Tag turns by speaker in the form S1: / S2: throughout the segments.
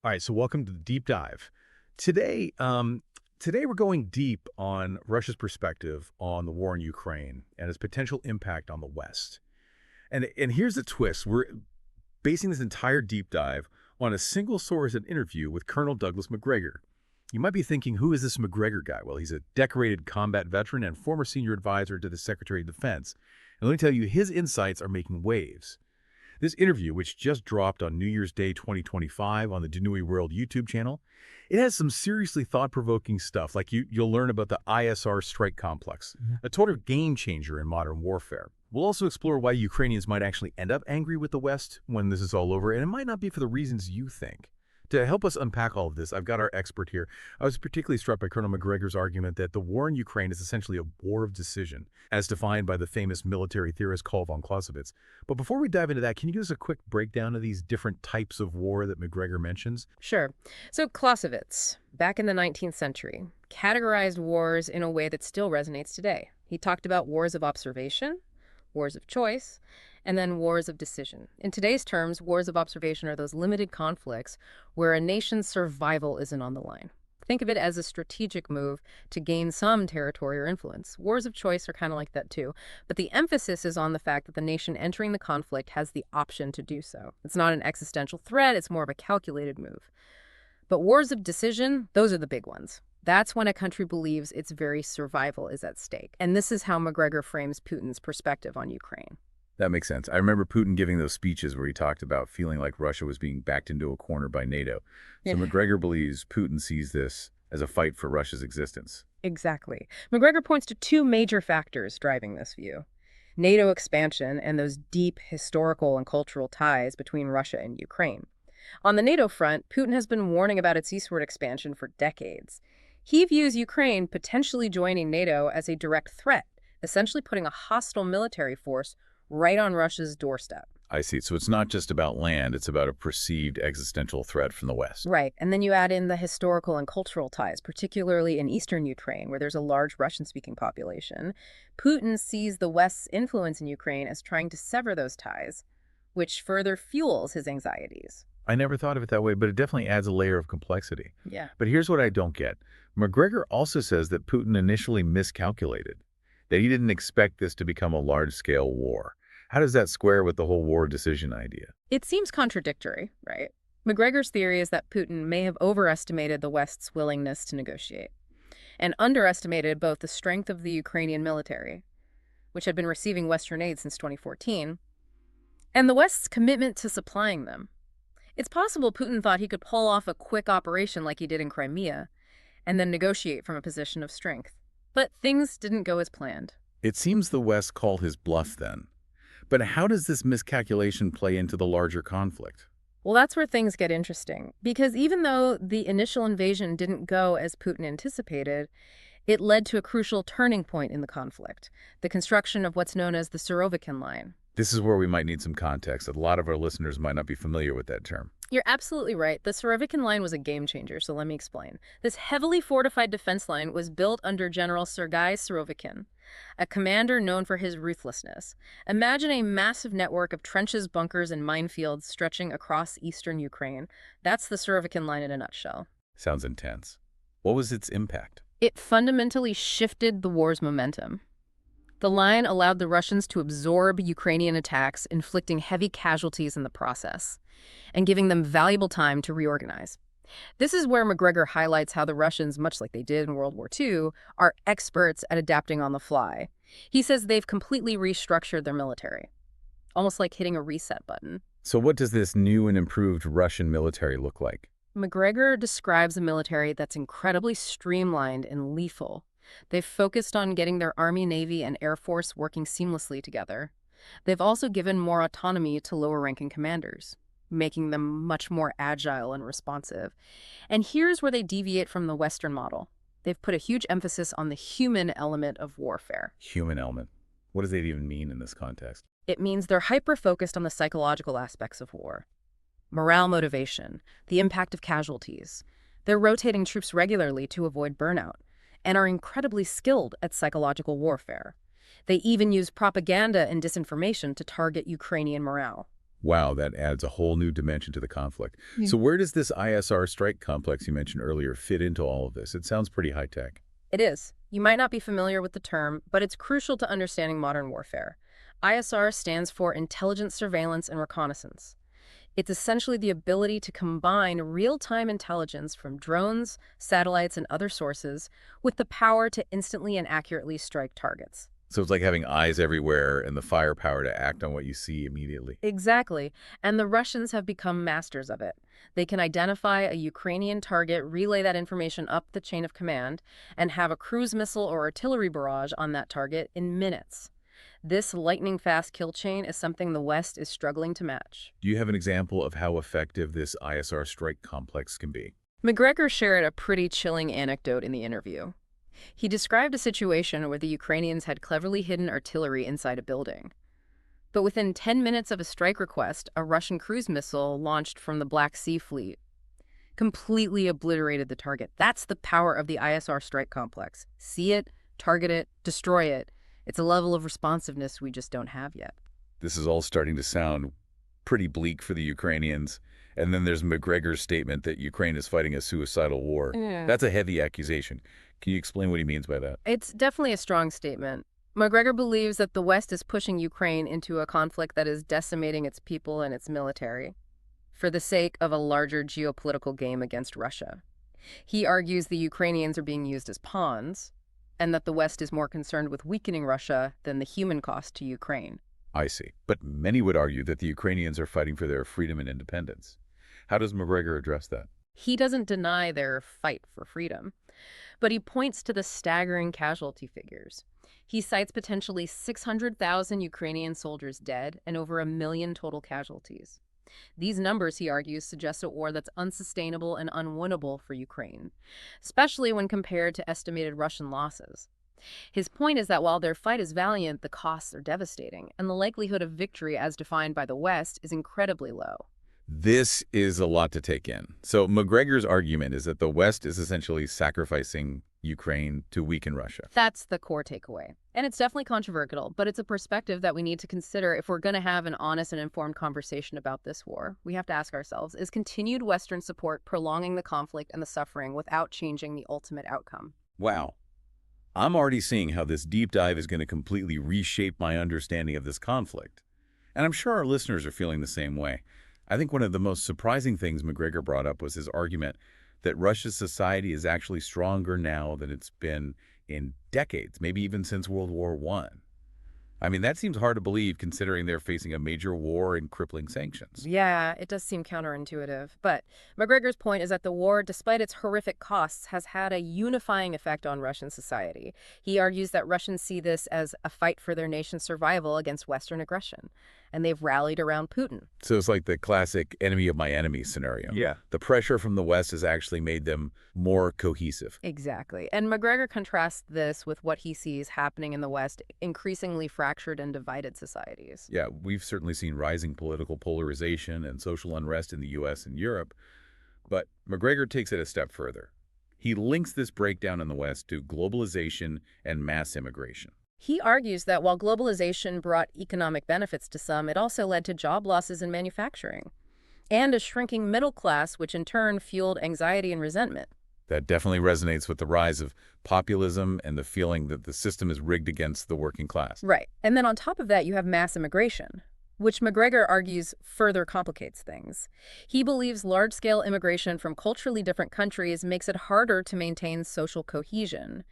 S1: All right, so welcome to the deep dive. Today, today we're going deep on Russia's perspective on the war in Ukraine and its potential impact on the West. And here's the twist: we're basing this entire deep dive on a single source and interview with Colonel Douglas Macgregor. You might be thinking, who is this Macgregor guy? Well, he's a decorated combat veteran and former senior advisor to the Secretary of Defense. And let me tell you, his insights are making waves. This interview, which just dropped on New Year's Day 2025 on the Danui World YouTube channel, it has some seriously thought-provoking stuff, like you'll learn about the ISR strike complex, a total game changer in modern warfare. We'll also explore why Ukrainians might actually end up angry with the West when this is all over, and it might not be for the reasons you think. To help us unpack all of this, I've got our expert here. I was particularly struck by Colonel Macgregor's argument that the war in Ukraine is essentially a war of decision, as defined by the famous military theorist Karl von Clausewitz. But before we dive into that, can you give us a quick breakdown of these different types of war that Macgregor mentions?
S2: Sure. So Clausewitz, back in the 19th century, categorized wars in a way that still resonates today. He talked about wars of observation, wars of choice, and then wars of decision. In today's terms, wars of observation are those limited conflicts where a nation's survival isn't on the line. Think of it as a strategic move to gain some territory or influence. Wars of choice are kind of like that too, but the emphasis is on the fact that the nation entering the conflict has the option to do so. It's not an existential threat, it's more of a calculated move. But wars of decision, those are the big ones. That's when a country believes its very survival is at stake. And this is how Macgregor frames Putin's perspective on Ukraine.
S1: That makes sense. I remember Putin giving those speeches where he talked about feeling like Russia was being backed into a corner by NATO. So
S2: Yeah.
S1: Macgregor believes Putin sees this as a fight for Russia's existence.
S2: Exactly. Macgregor points to two major factors driving this view: NATO expansion and those deep historical and cultural ties between Russia and Ukraine. On the NATO front, Putin has been warning about its eastward expansion for decades. He views Ukraine potentially joining NATO as a direct threat, essentially putting a hostile military force right on Russia's doorstep.
S1: I see. So it's not just about land, it's about a perceived existential threat from the West.
S2: Right. And then you add in the historical and cultural ties, particularly in eastern Ukraine, where there's a large Russian-speaking population. Putin sees the West's influence in Ukraine as trying to sever those ties, which further fuels his anxieties.
S1: I never thought of it that way, but it definitely adds a layer of complexity.
S2: Yeah.
S1: But here's what I don't get. McGregor also says that Putin initially miscalculated, that he didn't expect this to become a large-scale war. How does that square with the whole war decision idea?
S2: It seems contradictory, right? McGregor's theory is that Putin may have overestimated the West's willingness to negotiate and underestimated both the strength of the Ukrainian military, which had been receiving Western aid since 2014, and the West's commitment to supplying them. It's possible Putin thought he could pull off a quick operation like he did in Crimea and then negotiate from a position of strength. But things didn't go as planned.
S1: It seems the West called his bluff then. But how does this miscalculation play into the larger conflict?
S2: Well, that's where things get interesting, because even though the initial invasion didn't go as Putin anticipated, it led to a crucial turning point in the conflict, the construction of what's known as the Surovikin Line.
S1: This is where we might need some context. A lot of our listeners might not be familiar with that term.
S2: You're absolutely right. The Surovikin Line was a game changer, so let me explain. This heavily fortified defense line was built under General Sergei Surovikin, a commander known for his ruthlessness. Imagine a massive network of trenches, bunkers, and minefields stretching across eastern Ukraine. That's the Surovikin Line in a nutshell.
S1: Sounds intense. What was its impact?
S2: It fundamentally shifted the war's momentum. The line allowed the Russians to absorb Ukrainian attacks, inflicting heavy casualties in the process, and giving them valuable time to reorganize. This is where Macgregor highlights how the Russians, much like they did in World War II, are experts at adapting on the fly. He says they've completely restructured their military, almost like hitting a reset button.
S1: So what does this new and improved Russian military look like?
S2: Macgregor describes a military that's incredibly streamlined and lethal. They've focused on getting their Army, Navy, and Air Force working seamlessly together. They've also given more autonomy to lower-ranking commanders, making them much more agile and responsive. And here's where they deviate from the Western model. They've put a huge emphasis on the human element of warfare.
S1: Human element. What does that even mean in this context?
S2: It means they're hyper-focused on the psychological aspects of war. Morale motivation, the impact of casualties. They're rotating troops regularly to avoid burnout, and are incredibly skilled at psychological warfare. They even use propaganda and disinformation to target Ukrainian morale.
S1: Wow, that adds a whole new dimension to the conflict.
S2: Yeah.
S1: So where does this ISR strike complex you mentioned earlier fit into all of this? It sounds pretty high-tech.
S2: It is. You might not be familiar with the term, but it's crucial to understanding modern warfare. ISR stands for Intelligence, Surveillance, and Reconnaissance. It's essentially the ability to combine real-time intelligence from drones, satellites, and other sources with the power to instantly and accurately strike targets.
S1: So it's like having eyes everywhere and the firepower to act on what you see immediately.
S2: Exactly. And the Russians have become masters of it. They can identify a Ukrainian target, relay that information up the chain of command, and have a cruise missile or artillery barrage on that target in minutes. This lightning-fast kill chain is something the West is struggling to match.
S1: Do you have an example of how effective this ISR strike complex can be?
S2: Macgregor shared a pretty chilling anecdote in the interview. He described a situation where the Ukrainians had cleverly hidden artillery inside a building. But within 10 minutes of a strike request, a Russian cruise missile launched from the Black Sea Fleet completely obliterated the target. That's the power of the ISR strike complex. See it, target it, destroy it. It's a level of responsiveness we just don't have yet.
S1: This is all starting to sound pretty bleak for the Ukrainians. And then there's Macgregor's statement that Ukraine is fighting a suicidal war.
S2: Yeah.
S1: That's a heavy accusation. Can you explain what he means by that?
S2: It's definitely a strong statement. Macgregor believes that the West is pushing Ukraine into a conflict that is decimating its people and its military for the sake of a larger geopolitical game against Russia. He argues the Ukrainians are being used as pawns and that the West is more concerned with weakening Russia than the human cost to Ukraine.
S1: I see. But many would argue that the Ukrainians are fighting for their freedom and independence. How does Macgregor address that?
S2: He doesn't deny their fight for freedom, but he points to the staggering casualty figures. He cites potentially 600,000 Ukrainian soldiers dead and over 1 million total casualties. These numbers, he argues, suggest a war that's unsustainable and unwinnable for Ukraine, especially when compared to estimated Russian losses. His point is that while their fight is valiant, the costs are devastating, and the likelihood of victory as defined by the West is incredibly low.
S1: This is a lot to take in. So Macgregor's argument is that the West is essentially sacrificing Ukraine to weaken Russia.
S2: That's the core takeaway. And it's definitely controversial, but it's a perspective that we need to consider if we're going to have an honest and informed conversation about this war. We have to ask ourselves, is continued Western support prolonging the conflict and the suffering without changing the ultimate outcome?
S1: Wow. I'm already seeing how this deep dive is going to completely reshape my understanding of this conflict. And I'm sure our listeners are feeling the same way. I think one of the most surprising things Macgregor brought up was his argument that Russia's society is actually stronger now than it's been in decades, maybe even since World War I. I mean, that seems hard to believe considering they're facing a major war and crippling sanctions.
S2: Yeah, it does seem counterintuitive. But Macgregor's point is that the war, despite its horrific costs, has had a unifying effect on Russian society. He argues that Russians see this as a fight for their nation's survival against Western aggression, and they've rallied around Putin.
S1: So it's like the classic enemy of my enemy scenario.
S3: Yeah.
S1: The pressure from the West has actually made them more cohesive.
S2: Exactly. And Macgregor contrasts this with what he sees happening in the West, increasingly fractured and divided societies.
S1: Yeah, we've certainly seen rising political polarization and social unrest in the U.S. and Europe, but Macgregor takes it a step further. He links this breakdown in the West to globalization and mass immigration.
S2: He argues that while globalization brought economic benefits to some, it also led to job losses in manufacturing and a shrinking middle class, which in turn fueled anxiety and resentment.
S1: That definitely resonates with the rise of populism and the feeling that the system is rigged against the working class.
S2: Right. And then on top of that, you have mass immigration, which Macgregor argues further complicates things. He believes large-scale immigration from culturally different countries makes it harder to maintain social cohesion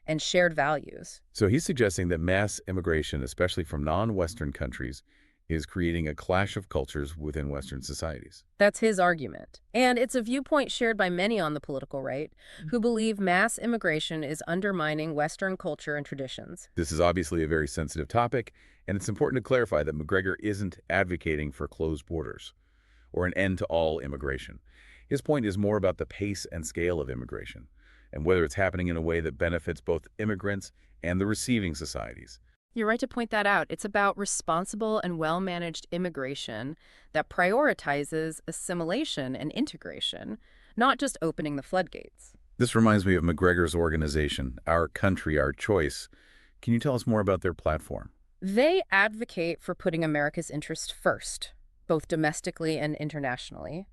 S2: and shared values.
S1: So he's suggesting that mass immigration, especially from non-Western countries, is creating a clash of cultures within Western societies.
S2: That's his argument. And it's a viewpoint shared by many on the political right who believe mass immigration is undermining Western culture and traditions.
S1: This is obviously a very sensitive topic, and it's important to clarify that Macgregor isn't advocating for closed borders or an end to all immigration. His point is more about the pace and scale of immigration, and whether it's happening in a way that benefits both immigrants and the receiving societies.
S2: You're right to point that out. It's about responsible and well-managed immigration that prioritizes assimilation and integration, not just opening the floodgates.
S1: This reminds me of Macgregor's organization, Our Country, Our Choice. Can you tell us more about their platform?
S2: They advocate for putting America's interests first, both domestically and internationally.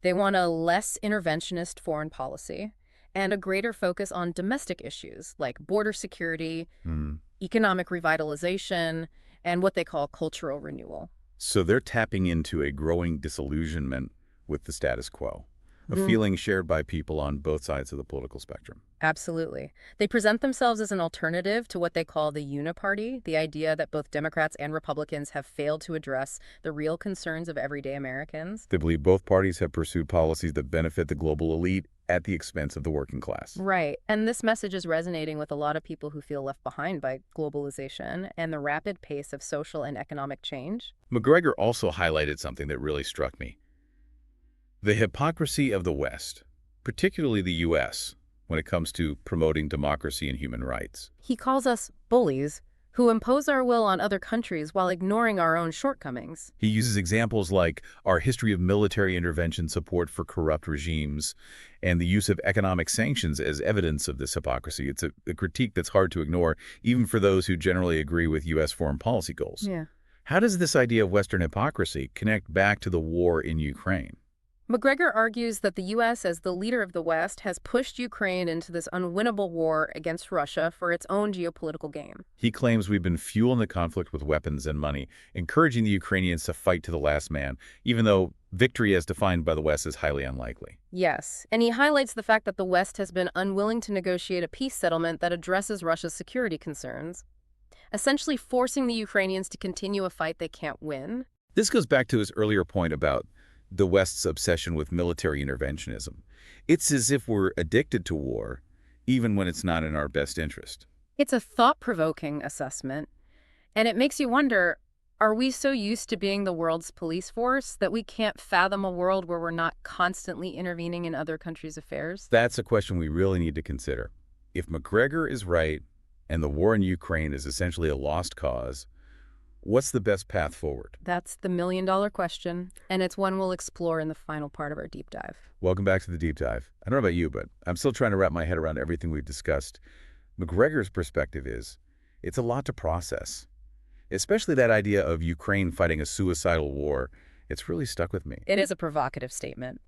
S2: They want a less interventionist foreign policy and a greater focus on domestic issues like border security,
S1: Hmm.
S2: economic revitalization, and what they call cultural renewal.
S1: So they're tapping into a growing disillusionment with the status quo, a feeling shared by people on both sides of the political spectrum.
S2: Absolutely. They present themselves as an alternative to what they call the uniparty, the idea that both Democrats and Republicans have failed to address the real concerns of everyday Americans.
S1: They believe both parties have pursued policies that benefit the global elite at the expense of the working class.
S2: Right. And this message is resonating with a lot of people who feel left behind by globalization and the rapid pace of social and economic change.
S1: Macgregor also highlighted something that really struck me: the hypocrisy of the West, particularly the U.S., when it comes to promoting democracy and human rights.
S2: He calls us bullies who impose our will on other countries while ignoring our own shortcomings.
S1: He uses examples like our history of military intervention support for corrupt regimes and the use of economic sanctions as evidence of this hypocrisy. It's a critique that's hard to ignore, even for those who generally agree with U.S. foreign policy goals.
S2: Yeah.
S1: How does this idea of Western hypocrisy connect back to the war in Ukraine?
S2: Macgregor argues that the U.S., as the leader of the West, has pushed Ukraine into this unwinnable war against Russia for its own geopolitical gain.
S1: He claims we've been fueling the conflict with weapons and money, encouraging the Ukrainians to fight to the last man, even though victory as defined by the West is highly unlikely.
S2: Yes, and he highlights the fact that the West has been unwilling to negotiate a peace settlement that addresses Russia's security concerns, essentially forcing the Ukrainians to continue a fight they can't win.
S1: This goes back to his earlier point about the West's obsession with military interventionism. It's as if we're addicted to war, even when it's not in our best interest.
S2: It's a thought-provoking assessment, and it makes you wonder, are we so used to being the world's police force that we can't fathom a world where we're not constantly intervening in other countries' affairs?
S1: That's a question we really need to consider. If Macgregor is right, and the war in Ukraine is essentially a lost cause, what's the best path forward?
S2: That's the million-dollar question, and it's one we'll explore in the final part of our deep dive.
S1: Welcome back to the deep dive. I don't know about you, but I'm still trying to wrap my head around everything we've discussed. Macgregor's perspective is, it's a lot to process. Especially that idea of Ukraine fighting a suicidal war. It's really stuck with me.
S2: It is a provocative statement,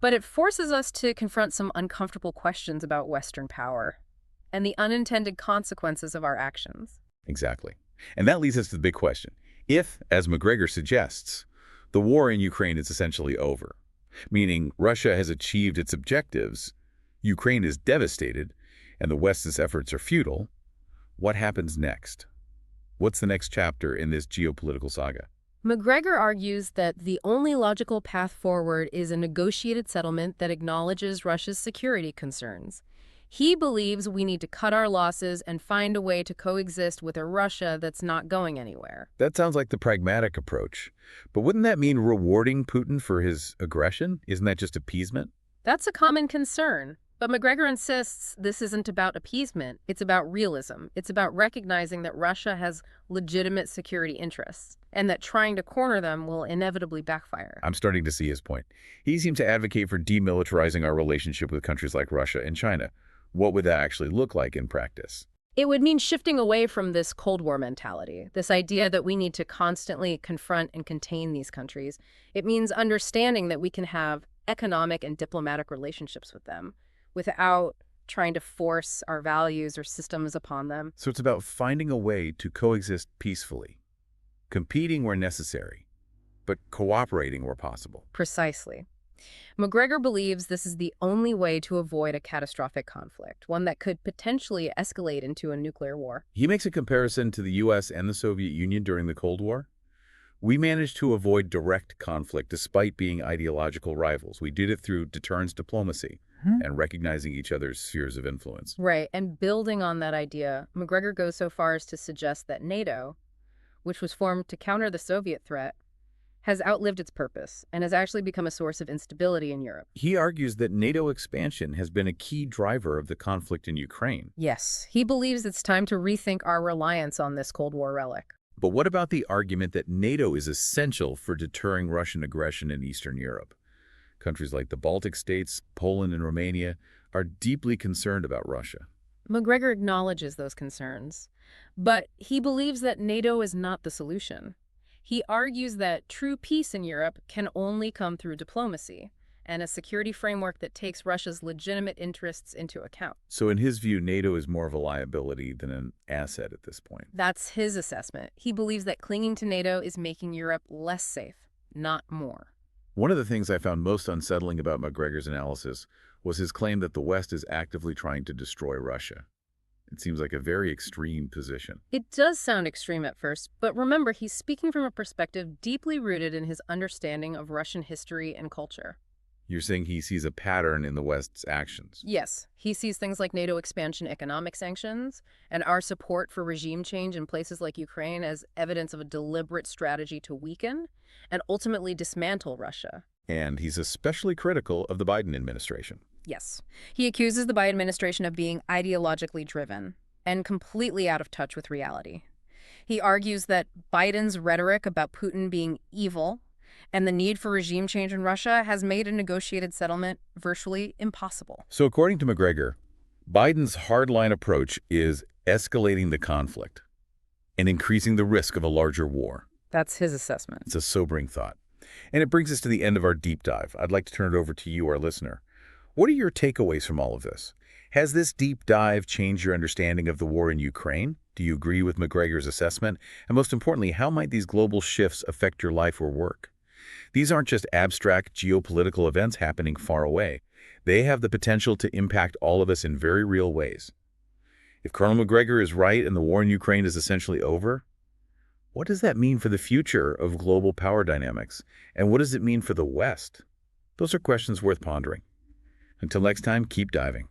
S2: but it forces us to confront some uncomfortable questions about Western power and the unintended consequences of our actions.
S1: Exactly. And that leads us to the big question. If, as Macgregor suggests, the war in Ukraine is essentially over, meaning Russia has achieved its objectives, Ukraine is devastated, and the West's efforts are futile, what happens next? What's the next chapter in this geopolitical saga?
S2: Macgregor argues that the only logical path forward is a negotiated settlement that acknowledges Russia's security concerns. He believes we need to cut our losses and find a way to coexist with a Russia that's not going anywhere.
S1: That sounds like the pragmatic approach. But wouldn't that mean rewarding Putin for his aggression? Isn't that just appeasement?
S2: That's a common concern. But Macgregor insists this isn't about appeasement. It's about realism. It's about recognizing that Russia has legitimate security interests and that trying to corner them will inevitably backfire.
S1: I'm starting to see his point. He seems to advocate for demilitarizing our relationship with countries like Russia and China. What would that actually look like in practice?
S2: It would mean shifting away from this Cold War mentality, this idea that we need to constantly confront and contain these countries. It means understanding that we can have economic and diplomatic relationships with them without trying to force our values or systems upon them.
S1: So it's about finding a way to coexist peacefully, competing where necessary, but cooperating where possible.
S2: Precisely. Macgregor believes this is the only way to avoid a catastrophic conflict, one that could potentially escalate into a nuclear war.
S1: He makes a comparison to the U.S. and the Soviet Union during the Cold War. We managed to avoid direct conflict despite being ideological rivals. We did it through deterrence diplomacy and recognizing each other's spheres of influence.
S2: Right, and building on that idea, Macgregor goes so far as to suggest that NATO, which was formed to counter the Soviet threat, has outlived its purpose and has actually become a source of instability in Europe.
S1: He argues that NATO expansion has been a key driver of the conflict in Ukraine.
S2: Yes, he believes it's time to rethink our reliance on this Cold War relic.
S1: But what about the argument that NATO is essential for deterring Russian aggression in Eastern Europe? Countries like the Baltic states, Poland, and Romania are deeply concerned about Russia.
S2: Macgregor acknowledges those concerns, but he believes that NATO is not the solution. He argues that true peace in Europe can only come through diplomacy and a security framework that takes Russia's legitimate interests into account.
S1: So in his view, NATO is more of a liability than an asset at this point.
S2: That's his assessment. He believes that clinging to NATO is making Europe less safe, not more.
S1: One of the things I found most unsettling about Macgregor's analysis was his claim that the West is actively trying to destroy Russia. It seems like a very extreme position.
S2: It does sound extreme at first, but remember, he's speaking from a perspective deeply rooted in his understanding of Russian history and culture.
S1: You're saying he sees a pattern in the West's actions.
S2: Yes, he sees things like NATO expansion economic sanctions and our support for regime change in places like Ukraine as evidence of a deliberate strategy to weaken and ultimately dismantle Russia.
S1: And he's especially critical of the Biden administration.
S2: Yes, he accuses the Biden administration of being ideologically driven and completely out of touch with reality. He argues that Biden's rhetoric about Putin being evil and the need for regime change in Russia has made a negotiated settlement virtually impossible.
S1: So according to Macgregor, Biden's hardline approach is escalating the conflict and increasing the risk of a larger war.
S2: That's his assessment.
S1: It's a sobering thought. And it brings us to the end of our deep dive. I'd like to turn it over to you, our listener. What are your takeaways from all of this? Has this deep dive changed your understanding of the war in Ukraine? Do you agree with Macgregor's assessment? And most importantly, how might these global shifts affect your life or work? These aren't just abstract geopolitical events happening far away. They have the potential to impact all of us in very real ways. If Colonel Macgregor is right and the war in Ukraine is essentially over, what does that mean for the future of global power dynamics? And what does it mean for the West? Those are questions worth pondering. Until next time, keep diving.